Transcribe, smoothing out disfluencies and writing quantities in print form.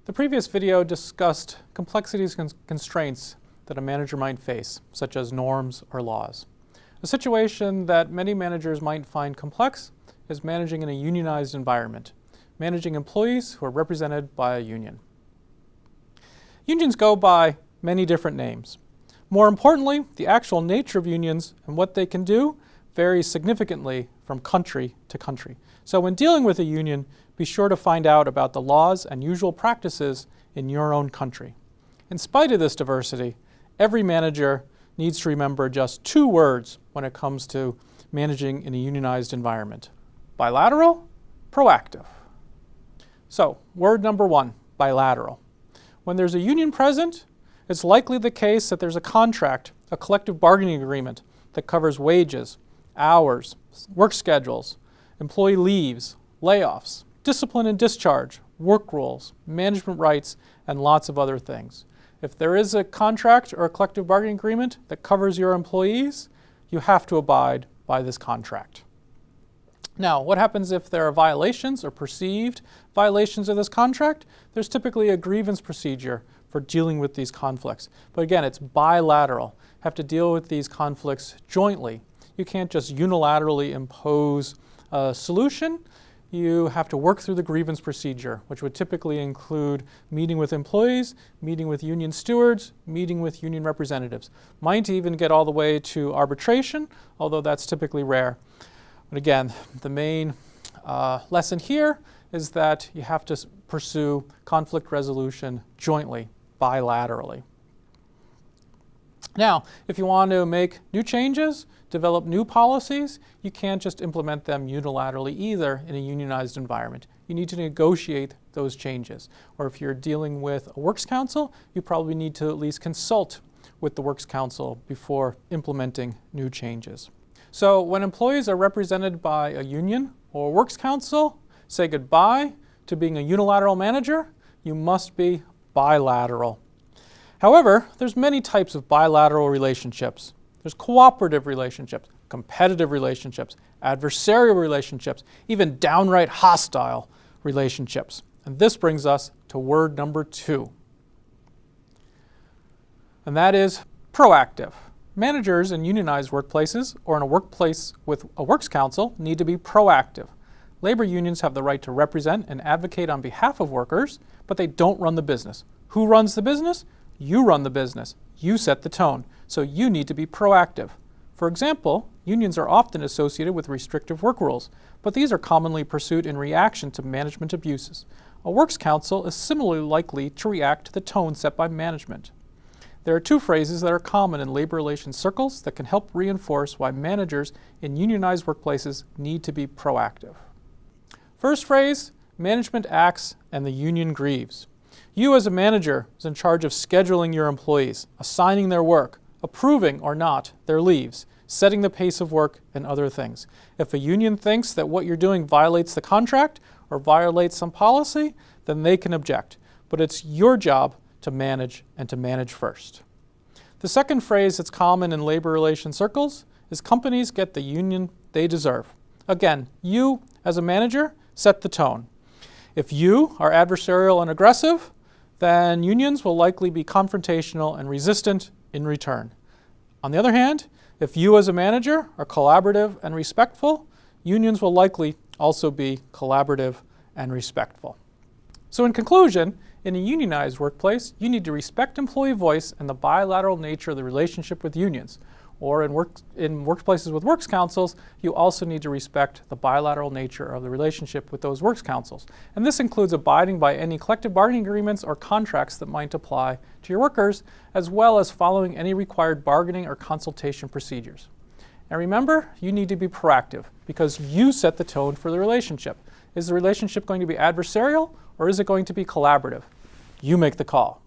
The previous video discussed complexities and constraints that a manager might face, such as norms or laws. A situation that many managers might find complex is managing in a unionized environment, managing employees who are represented by a union. Unions go by many different names. More importantly, the actual nature of unions and what they can do varies significantly from country to country. So when dealing with a union, be sure to find out about the laws and usual practices in your own country. In spite of this diversity, every manager needs to remember just two words when it comes to managing in a unionized environment: bilateral, proactive. So, word number one, bilateral. When there's a union present, it's likely the case that there's a contract, a collective bargaining agreement that covers wages, hours, work schedules, employee leaves, layoffs, discipline and discharge, work rules, management rights, and lots of other things. If there is a contract or a collective bargaining agreement that covers your employees, you have to abide by this contract. Now, what happens if there are violations or perceived violations of this contract? There's typically a grievance procedure for dealing with these conflicts. But again, it's bilateral. You have to deal with these conflicts jointly. You can't just unilaterally impose a solution. You have to work through the grievance procedure, which would typically include meeting with employees, meeting with union stewards, meeting with union representatives. Might even get all the way to arbitration, although that's typically rare. But again, the main lesson here is that you have to pursue conflict resolution jointly, bilaterally. Now, if you want to make new changes, develop new policies, you can't just implement them unilaterally either in a unionized environment. You need to negotiate those changes. Or if you're dealing with a works council, you probably need to at least consult with the works council before implementing new changes. So when employees are represented by a union or a works council, say goodbye to being a unilateral manager. You must be bilateral. However, there's many types of bilateral relationships. There's cooperative relationships, competitive relationships, adversarial relationships, even downright hostile relationships. And this brings us to word number two. And that is proactive. Managers in unionized workplaces or in a workplace with a works council need to be proactive. Labor unions have the right to represent and advocate on behalf of workers, but they don't run the business. Who runs the business? You run the business. You set the tone. So you need to be proactive. For example, unions are often associated with restrictive work rules, but these are commonly pursued in reaction to management abuses. A works council is similarly likely to react to the tone set by management. There are two phrases that are common in labor relations circles that can help reinforce why managers in unionized workplaces need to be proactive. First phrase, management acts and the union grieves. You as a manager is in charge of scheduling your employees, assigning their work, approving or not their leaves, setting the pace of work, and other things. If a union thinks that what you're doing violates the contract or violates some policy, then they can object. But it's your job to manage and to manage first. The second phrase that's common in labor relations circles is companies get the union they deserve. Again, you as a manager set the tone. If you are adversarial and aggressive, then unions will likely be confrontational and resistant in return. On the other hand, if you as a manager are collaborative and respectful, unions will likely also be collaborative and respectful. So in conclusion, in a unionized workplace, you need to respect employee voice and the bilateral nature of the relationship with unions. Or in workplaces with works councils, you also need to respect the bilateral nature of the relationship with those works councils. And this includes abiding by any collective bargaining agreements or contracts that might apply to your workers, as well as following any required bargaining or consultation procedures. And remember, you need to be proactive because you set the tone for the relationship. Is the relationship going to be adversarial or is it going to be collaborative? You make the call.